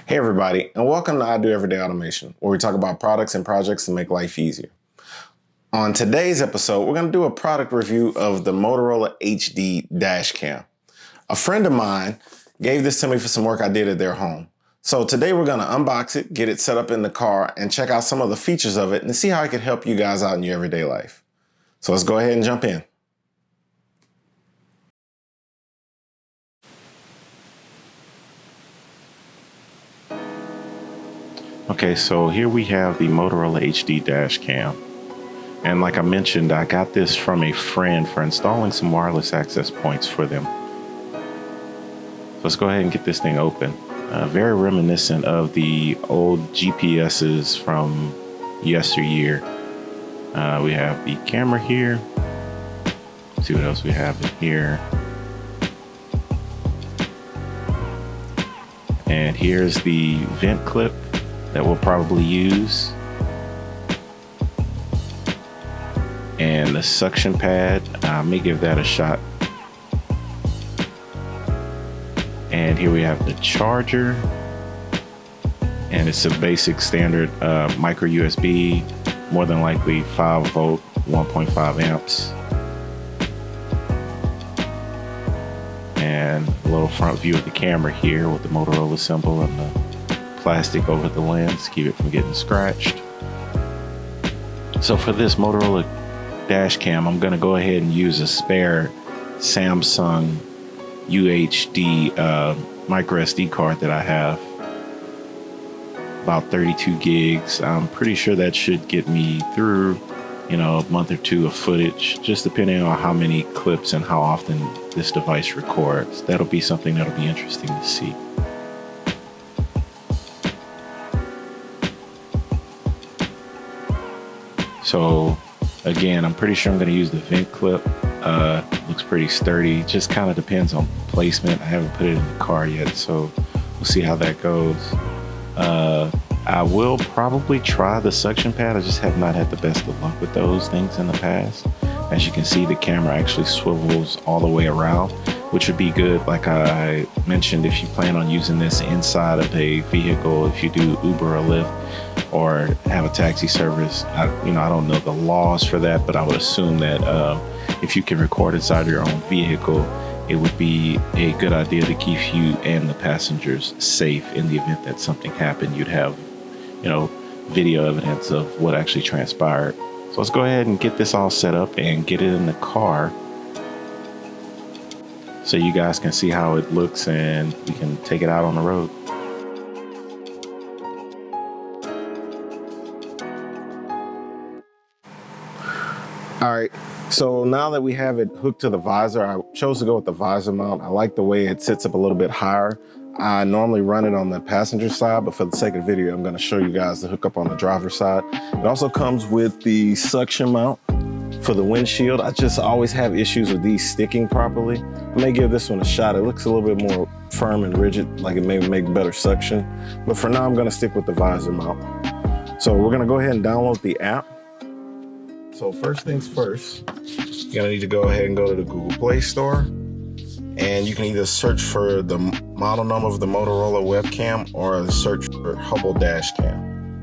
Hey everybody, and welcome to I Do Everyday Automation, where we talk about products and projects to make life easier. On today's episode, we're going to do a product review of the Motorola HD Dash Cam. A friend of mine gave this to me for some work I did at their home. So today we're going to unbox it, get it set up in the car, and check out some of the features of it and see how it can help you guys out in your everyday life. So let's go ahead and jump in. Okay, so here we have the Motorola HD Dash Cam. And like I mentioned, I got this from a friend for installing some wireless access points for them. So let's go ahead and get this thing open. Very reminiscent of the old GPSs from yesteryear. We have the camera here. Let's see what else we have in here. And here's the vent clip that we'll probably use, and the suction pad. I may give that a shot. And here we have the charger, and it's a basic standard micro USB, more than likely 5 volt 1.5 amps, and a little front view of the camera here with the Motorola symbol and the plastic over the lens, keep it from getting scratched. So for this Motorola Dash Cam, I'm going to go ahead and use a spare Samsung UHD micro SD card that I have, about 32 gigs. I'm pretty sure that should get me through, a month or two of footage, just depending on how many clips and how often this device records. That'll be something that'll be interesting to see. So again, I'm pretty sure I'm going to use the vent clip. Looks pretty sturdy. Just kind of depends on placement. I haven't put it in the car yet, so we'll see how that goes. I will probably try the suction pad. I just have not had the best of luck with those things in the past. As you can see, the camera actually swivels all the way around, which would be good, like I mentioned, if you plan on using this inside of a vehicle, if you do Uber or Lyft, or have a taxi service. I don't know the laws for that, but I would assume that if you can record inside your own vehicle, it would be a good idea to keep you and the passengers safe in the event that something happened. You'd have, video evidence of what actually transpired. So let's go ahead and get this all set up and get it in the car so you guys can see how it looks and we can take it out on the road. All right, so now that we have it hooked to the visor, I chose to go with the visor mount. I like the way it sits up a little bit higher. I normally run it on the passenger side, but for the sake of video, I'm gonna show you guys the hookup on the driver's side. It also comes with the suction mount for the windshield. I just always have issues with these sticking properly. I may give this one a shot. It looks a little bit more firm and rigid, like it may make better suction. But for now, I'm gonna stick with the visor mount. So we're gonna go ahead and download the app. So first things first, you're gonna need to go ahead and go to the Google Play Store, and you can either search for the model number of the Motorola webcam or search for Hubble Dash Cam.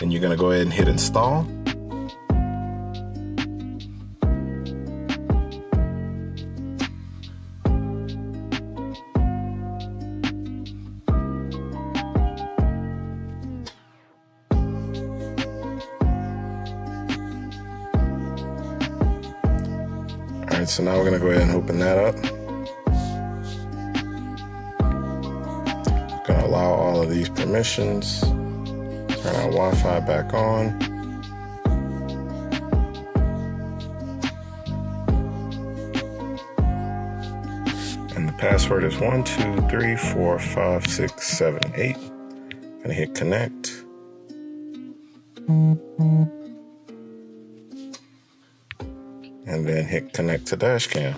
And you're gonna go ahead and hit install. All right, so now we're gonna go ahead and open that up. Gonna allow all of these permissions. Turn our Wi-Fi back on. And the password is 1234567 8. Gonna hit connect. And then hit connect to Dashcam.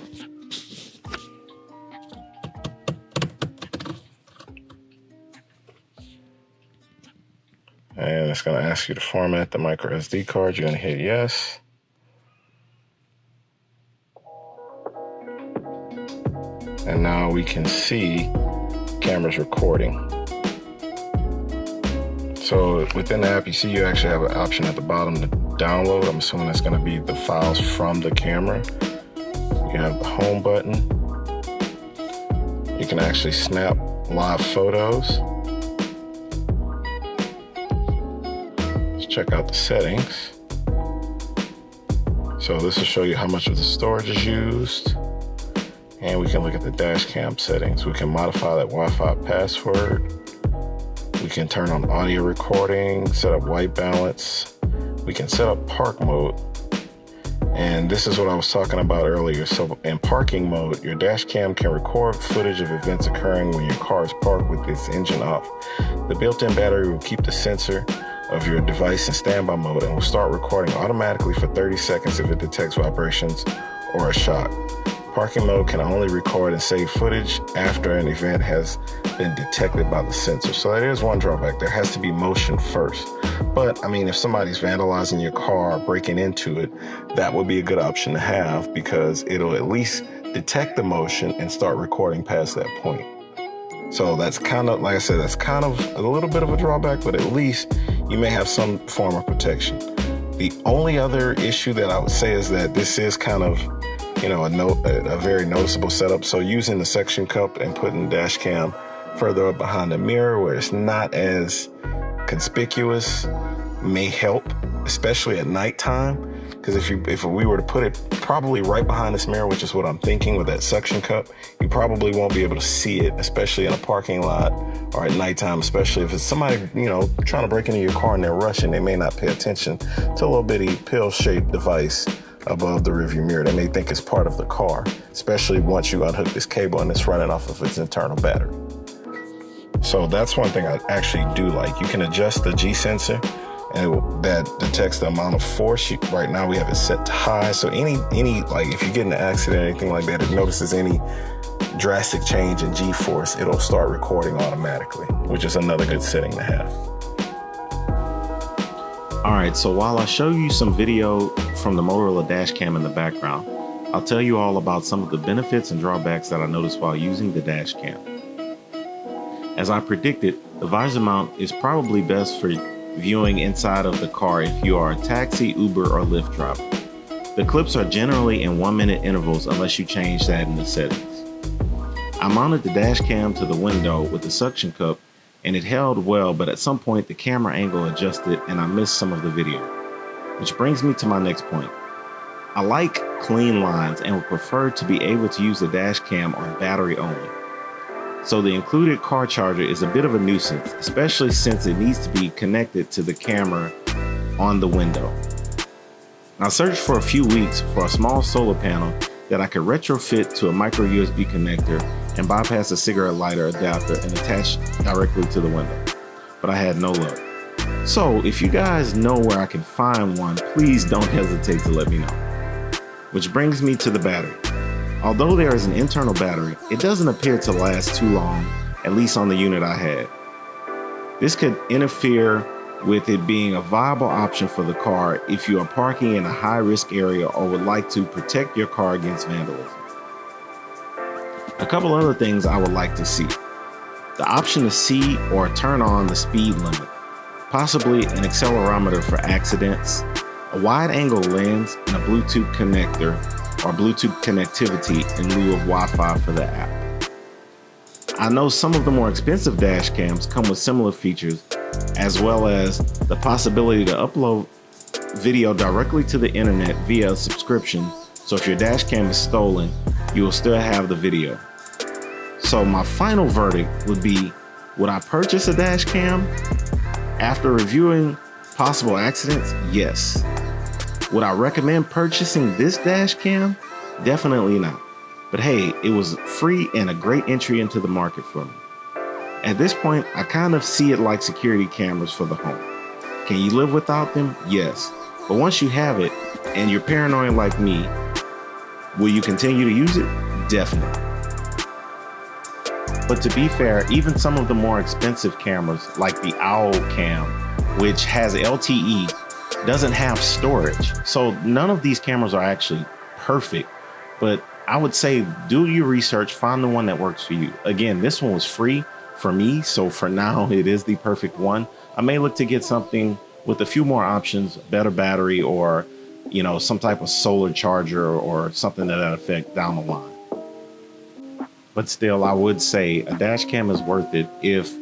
And it's going to ask you to format the micro SD card. You're going to hit yes. And now we can see camera's recording. So within the app, you see you actually have an option at the bottom to download. I'm assuming that's going to be the files from the camera. You have the home button. You can actually snap live photos. Let's check out the settings. So this will show you how much of the storage is used. And we can look at the dash cam settings. We can modify that Wi-Fi password. We can turn on audio recording, set up white balance. We can set up park mode. And this is what I was talking about earlier. So in parking mode, your dash cam can record footage of events occurring when your car is parked with its engine off. The built-in battery will keep the sensor of your device in standby mode and will start recording automatically for 30 seconds if it detects vibrations or a shock. Parking mode can only record and save footage after an event has been detected by the sensor. So that is one drawback. There has to be motion first. But I mean, if somebody's vandalizing your car, breaking into it, that would be a good option to have because it'll at least detect the motion and start recording past that point. So that's kind of, like I said, that's kind of a little bit of a drawback, but at least you may have some form of protection. The only other issue that I would say is that this is kind of, you know, a very noticeable setup. So using the suction cup and putting the dash cam further up behind the mirror where it's not as conspicuous may help, especially at nighttime. Because if we were to put it probably right behind this mirror, which is what I'm thinking with that suction cup, you probably won't be able to see it, especially in a parking lot or at nighttime, especially if it's somebody, you know, trying to break into your car and they're rushing. They may not pay attention to a little bitty pill-shaped device above the rearview mirror. They may think it's part of the car, especially once you unhook this cable and it's running off of its internal battery. So that's one thing I actually do like. You can adjust the G sensor and that detects the amount of force. Right now we have it set to high. So any like if you get in an accident or anything like that, it notices any drastic change in G force, it'll start recording automatically, which is another good setting to have. All right, so while I show you some video from the Motorola Dash Cam in the background, I'll tell you all about some of the benefits and drawbacks that I noticed while using the dash cam. As I predicted, the visor mount is probably best for viewing inside of the car if you are a taxi, Uber, or Lyft driver. The clips are generally in 1-minute intervals unless you change that in the settings. I mounted the dash cam to the window with the suction cup and it held well, but at some point the camera angle adjusted and I missed some of the video. Which brings me to my next point. I like clean lines and would prefer to be able to use the dash cam on battery only. So the included car charger is a bit of a nuisance, especially since it needs to be connected to the camera on the window. I searched for a few weeks for a small solar panel that I could retrofit to a micro USB connector and bypass a cigarette lighter adapter and attach directly to the window, but I had no luck. So if you guys know where I can find one, please don't hesitate to let me know. Which brings me to the battery. Although there is an internal battery, it doesn't appear to last too long, at least on the unit I had. This could interfere with it being a viable option for the car if you are parking in a high-risk area or would like to protect your car against vandalism. A couple other things I would like to see. The option to see or turn on the speed limit, possibly an accelerometer for accidents, a wide-angle lens, and a Bluetooth connector or Bluetooth connectivity in lieu of Wi-Fi for the app. I know some of the more expensive dash cams come with similar features, as well as the possibility to upload video directly to the internet via a subscription. So if your dash cam is stolen, you will still have the video. So my final verdict would be, would I purchase a dash cam? After reviewing possible accidents, yes. Would I recommend purchasing this dash cam? Definitely not. But hey, it was free and a great entry into the market for me. At this point, I kind of see it like security cameras for the home. Can you live without them? Yes. But once you have it and you're paranoid like me, will you continue to use it? Definitely. But to be fair, even some of the more expensive cameras like the Owl Cam, which has LTE, doesn't have storage. So none of these cameras are actually perfect, but I would say do your research, find the one that works for you. Again, this one was free for me. So for now, it is the perfect one. I may look to get something with a few more options, better battery, or, you know, some type of solar charger or something to that effect down the line. But still, I would say a dash cam is worth it if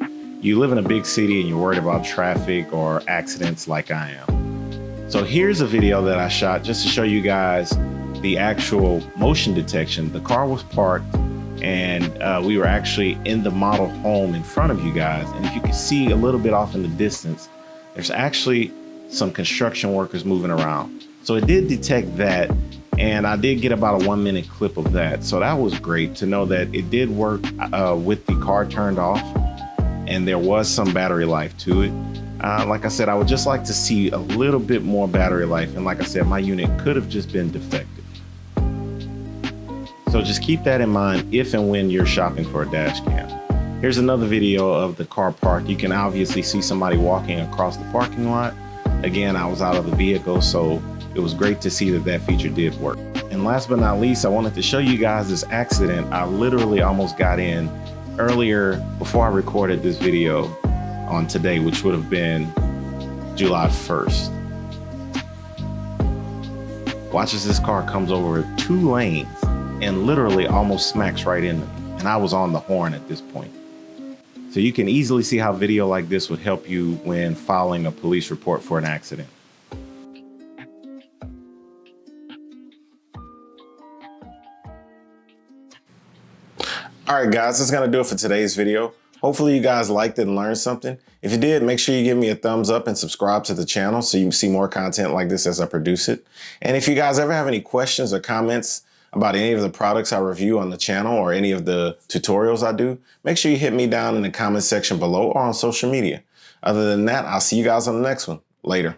you live in a big city and you're worried about traffic or accidents like I am. So here's a video that I shot just to show you guys the actual motion detection. The car was parked and we were actually in the model home in front of you guys. And if you can see a little bit off in the distance, there's actually some construction workers moving around. So it did detect that, and I did get about a 1-minute clip of that. So that was great to know that it did work with the car turned off, and there was some battery life to it. Like I said, I would just like to see a little bit more battery life. And like I said, my unit could have just been defective. So just keep that in mind if and when you're shopping for a dash cam. Here's another video of the car park. You can obviously see somebody walking across the parking lot. Again, I was out of the vehicle, so it was great to see that that feature did work. And last but not least, I wanted to show you guys this accident I literally almost got in earlier before I recorded this video on today, which would have been July 1st. Watch as this car comes over 2 lanes and literally almost smacks right into me. And I was on the horn at this point. So you can easily see how video like this would help you when filing a police report for an accident. All right, guys, that's gonna do it for today's video. Hopefully you guys liked it and learned something. If you did, make sure you give me a thumbs up and subscribe to the channel so you can see more content like this as I produce it. And if you guys ever have any questions or comments about any of the products I review on the channel or any of the tutorials I do, make sure you hit me down in the comment section below or on social media. Other than that, I'll see you guys on the next one. Later.